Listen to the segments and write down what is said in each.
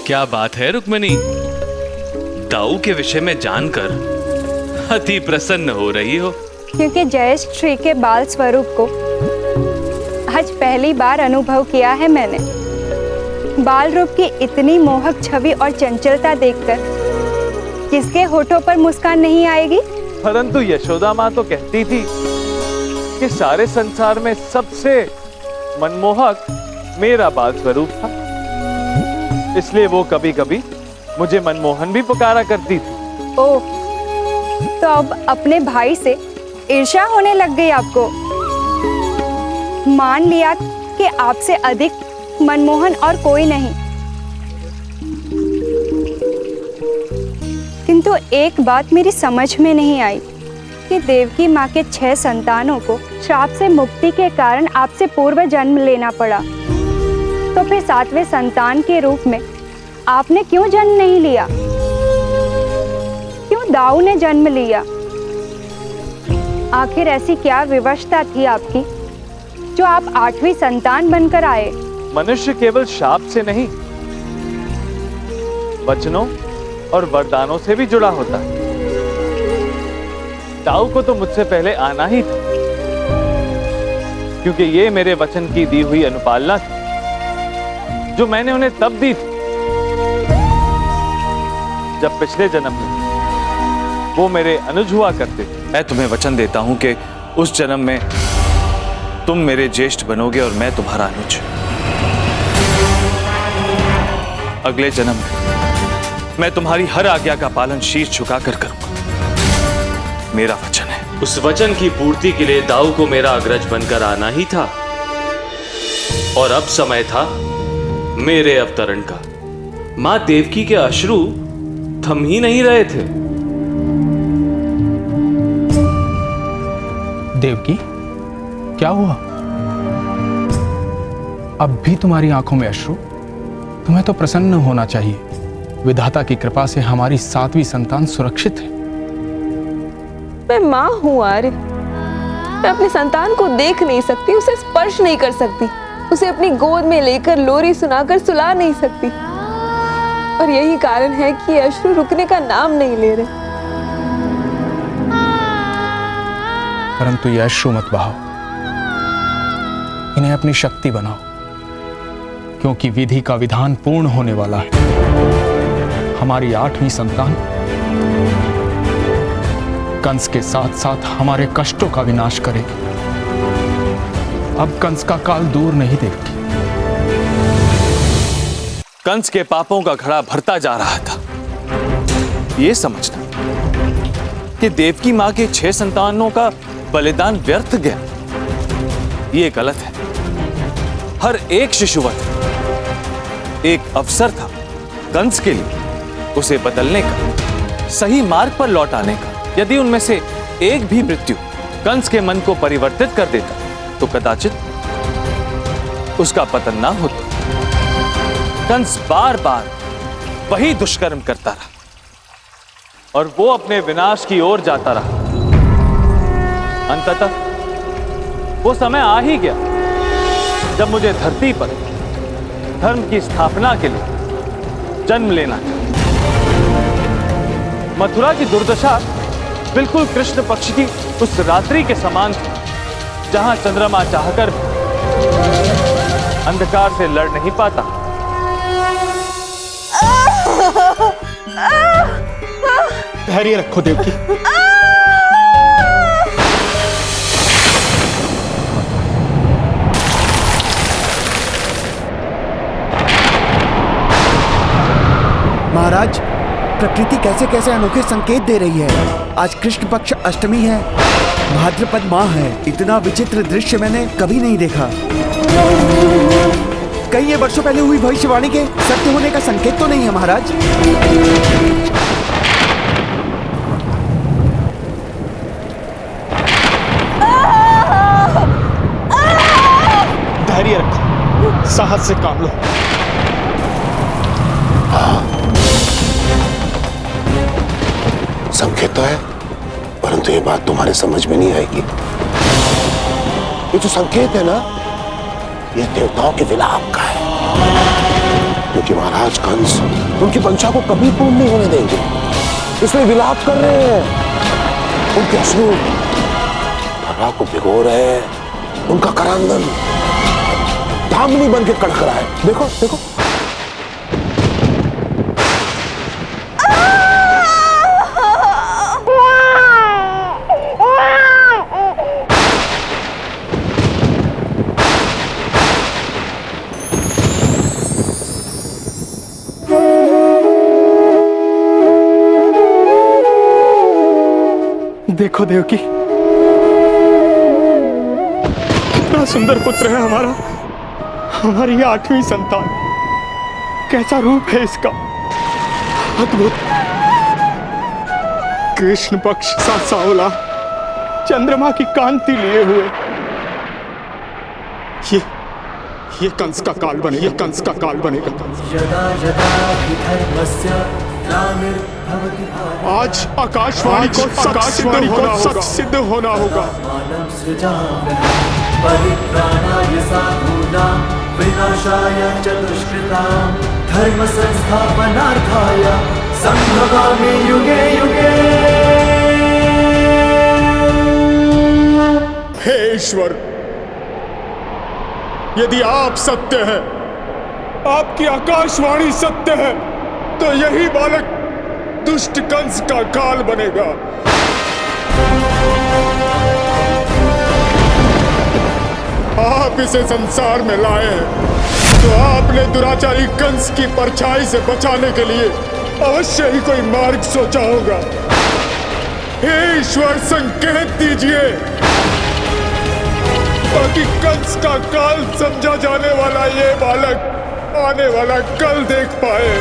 क्या बात है रुक्मिणी, दाऊ के विषय में जानकर अति प्रसन्न हो रही हो। क्योंकि जयेश श्री के बाल स्वरूप को आज पहली बार अनुभव किया है मैंने। बाल रूप की इतनी मोहक छवि और चंचलता देखकर किसके होठों पर मुस्कान नहीं आएगी। परंतु यशोदा माँ तो कहती थी कि सारे संसार में सबसे मनमोहक मेरा बाल स्वरूप था, इसलिए वो कभी कभी मुझे मनमोहन भी पुकारा करती थी। ओह, तो अब अपने भाई से ईर्ष्या होने लग गई आपको। मान लिया कि आपसे अधिक मनमोहन और कोई नहीं, किंतु एक बात मेरी समझ में नहीं आई कि देवकी माँ के 6 संतानों को श्राप से मुक्ति के कारण आपसे पूर्व जन्म लेना पड़ा, तो फिर 7वें संतान के रूप में आपने क्यों जन्म नहीं लिया? क्यों दाऊ ने जन्म लिया? आखिर ऐसी क्या विवशता थी आपकी जो आप 8वीं संतान बनकर आए? मनुष्य केवल शाप से नहीं, वचनों और वरदानों से भी जुड़ा होता है। दाऊ को तो मुझसे पहले आना ही था, क्योंकि ये मेरे वचन की दी हुई अनुपालना थी जो मैंने उन्हें तब दी थी जब पिछले जन्म में वो मेरे अनुज हुआ करते थे। मैं तुम्हें वचन देता हूं कि उस जन्म में तुम मेरे ज्येष्ठ बनोगे और मैं तुम्हारा अनुज। अगले जन्म में मैं तुम्हारी हर आज्ञा का पालन शीश झुकाकर करूंगा। मेरा वचन है। उस वचन की पूर्ति के लिए दाऊ को मेरा अग्रज बनकर आना ही था, और अब समय था मेरे अवतरण का। मां देवकी के अश्रु थम ही नहीं रहे थे। देवकी, क्या हुआ? अब भी तुम्हारी आंखों में अश्रु? तुम्हें तो प्रसन्न होना चाहिए। विधाता की कृपा से हमारी 7वीं संतान सुरक्षित है। मैं माँ हूँ आर्य। मैं अपनी संतान को देख नहीं सकती, उसे स्पर्श नहीं कर सकती, उसे अपनी गोद में लेकर लोरी सुनाकर सुला नहीं सकती, और यही कारण है कि ये अश्रु रुकने का नाम नहीं ले रहे। परंतु ये अश्रु मत बहाओ, इन्हें अपनी शक्ति बनाओ, क्योंकि विधि का विधान पूर्ण होने वाला है। हमारी 8वीं संतान कंस के साथ साथ हमारे कष्टों का विनाश करेगी। अब कंस का काल दूर नहीं देवकी। कंस के पापों का घड़ा भरता जा रहा था। यह समझना कि देवकी मां के 6 संतानों का बलिदान व्यर्थ गया, यह गलत है। हर एक शिशुवत एक अवसर था कंस के लिए उसे बदलने का, सही मार्ग पर लौट आने का। यदि उनमें से एक भी मृत्यु कंस के मन को परिवर्तित कर देता तो कदाचित उसका पतन ना होता। कंस बार बार वही दुष्कर्म करता रहा और वो अपने विनाश की ओर जाता रहा। अंततः वो समय आ ही गया जब मुझे धरती पर धर्म की स्थापना के लिए जन्म लेना था। मथुरा की दुर्दशा बिल्कुल कृष्ण पक्ष की उस रात्रि के समान थी जहां चंद्रमा चाहकर अंधकार से लड़ नहीं पाता। धैर्य रखो देवकी। महाराज, प्रकृति कैसे कैसे अनोखे संकेत दे रही है। आज कृष्ण पक्ष अष्टमी है, भाद्रपद माह है। इतना विचित्र दृश्य मैंने कभी नहीं देखा। कहीं ये वर्षों पहले हुई भविष्यवाणी के सत्य होने का संकेत तो नहीं है महाराज? धैर्य रखो, साहस से काम लो। संकेत तो है, परंतु ये बात तुम्हारे समझ में नहीं आएगी। ये जो संकेत है ना, ये देवताओं के विलाप का है। क्योंकि महाराज कंस उनकी मंशा को कभी पूर्ण नहीं होने देंगे, इसलिए विलाप कर रहे हैं। उनके अश्रु धरा को भिगो रहे हैं, उनका करांगन धामनी बन के कड़क रहा है। देखो देखो। देखो देवकी, कितना सुंदर पुत्र है हमारा, हमारी 8वीं संतान। कैसा रूप है इसका, अद्भुत। कृष्ण पक्ष सा सांवला, चंद्रमा की कांति लिए हुए। ये कंस का काल बनेगा, ये कंस का काल बनेगा। आज आकाशवाणी को सच सिद्ध होना होगा। परित्राणाय साधूनां विनाशाय च दुष्कृतां धर्म संस्थापनार्थाय संभवामि युगे युगे। हे ईश्वर, यदि आप सत्य हैं, आपकी आकाशवाणी सत्य है, तो यही बालक दुष्ट कंस का काल बनेगा। आप इसे संसार में लाए हैं, तो आपने दुराचारी कंस की परछाई से बचाने के लिए अवश्य ही कोई मार्ग सोचा होगा। हे ईश्वर, संकेत दीजिए ताकि कंस का काल समझा जाने वाला ये बालक आने वाला कल देख पाए।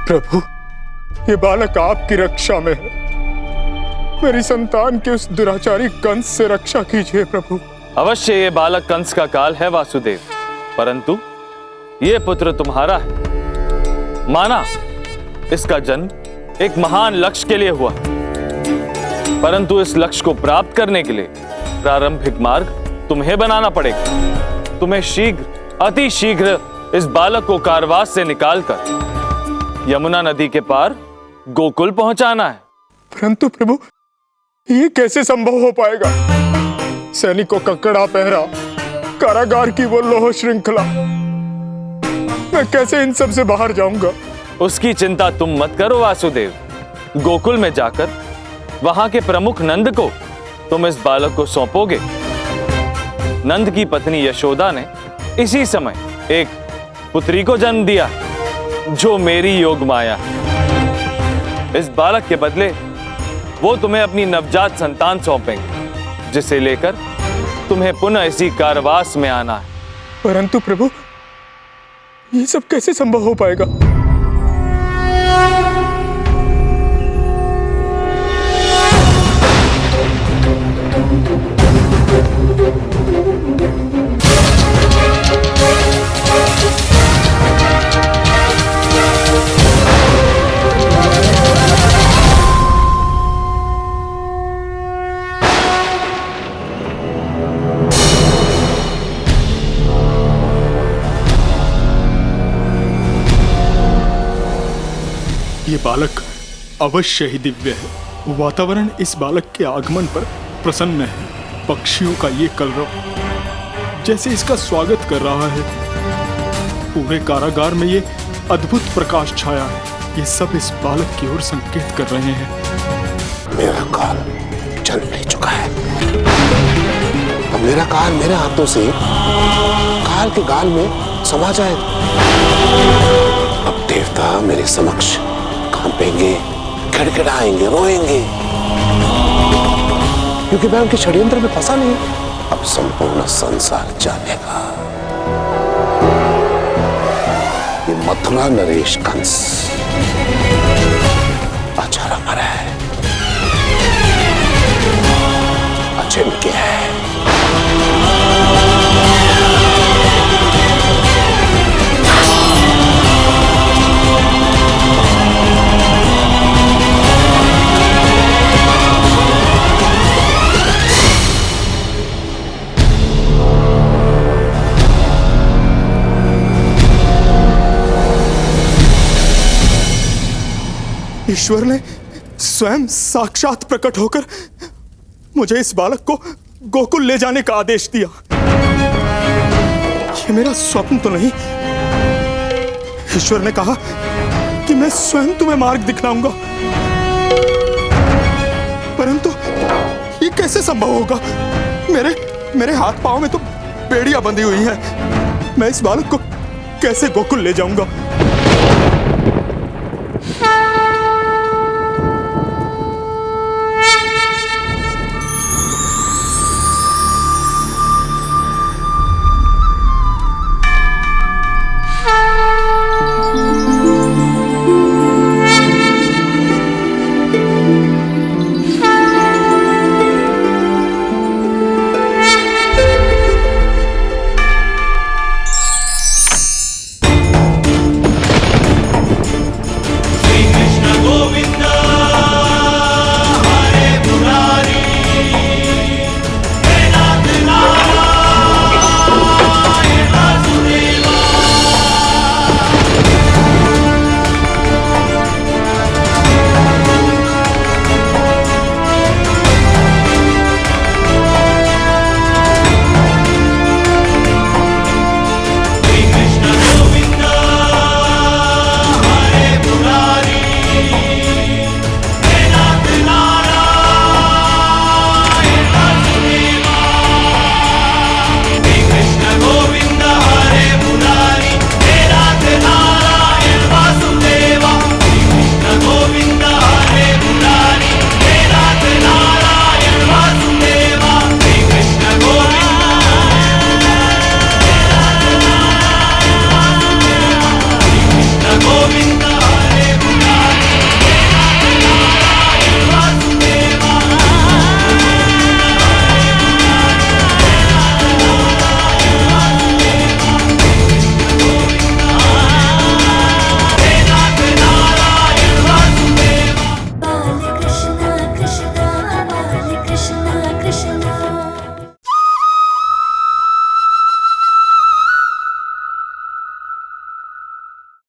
प्रभु, ये बालक आपकी रक्षा में है। मेरी संतान की उस दुराचारी कंस से रक्षा कीजिए प्रभु। अवश्य ये बालक कंस का काल है वासुदेव, परंतु ये पुत्र तुम्हारा है। माना इसका जन्म एक महान लक्ष्य के लिए हुआ, परंतु इस लक्ष्य को प्राप्त करने के लिए प्रारंभिक मार्ग तुम्हें बनाना पड़ेगा। तुम्हें शीघ्र, अति शीघ्र इस बालक को कारवास से निकालकर यमुना नदी के पार गोकुल पहुंचाना है। परंतु प्रभु, ये कैसे संभव हो पाएगा? सैनिकों का कड़ा पहरा, कारागार की वो लोह श्रृंखला, मैं कैसे इन सब से बाहर जाऊंगा? उसकी चिंता तुम मत करो वासुदेव। गोकुल में जाकर वहां के प्रमुख नंद को तुम इस बालक को सौंपोगे। नंद की पत्नी यशोदा ने इसी समय एक पुत्री को जन्म दिया, जो मेरी योग माया है। इस बालक के बदले वो तुम्हें अपनी नवजात संतान सौंपेंगे, जिसे लेकर तुम्हें पुनः इसी कारावास में आना है। परंतु प्रभु, ये सब कैसे संभव हो पाएगा? ये बालक अवश्य ही दिव्य है। वातावरण इस बालक के आगमन पर प्रसन्न है। पक्षियों का ये कलरव जैसे इसका स्वागत कर रहा है। पूरे कारागार में ये अद्भुत प्रकाश छाया है। ये सब इस बालक की ओर संकेत कर रहे हैं। मेरा काल जन्म ले चुका है। अब मेरा काल मेरे हाथों से काल के गाल में समा जाए। अब देवता मेरे समक्ष कांपेंगे, गिड़गिड़ाएंगे, रोएंगे, क्योंकि मैं उनके षड्यंत्र में फंसा नहीं। अब संपूर्ण संसार जानेगा ये मथुरा नरेश कंस अचारा मरा है, अचिंत्य है। ईश्वर ने स्वयं साक्षात प्रकट होकर मुझे इस बालक को गोकुल ले जाने का आदेश दिया। ये मेरा स्वप्न तो नहीं। ईश्वर ने कहा कि मैं स्वयं तुम्हें मार्ग दिखलाऊंगा। परंतु ये कैसे संभव होगा? मेरे हाथ पांव में तो बेड़ियां बंधी हुई हैं। मैं इस बालक को कैसे गोकुल ले जाऊंगा?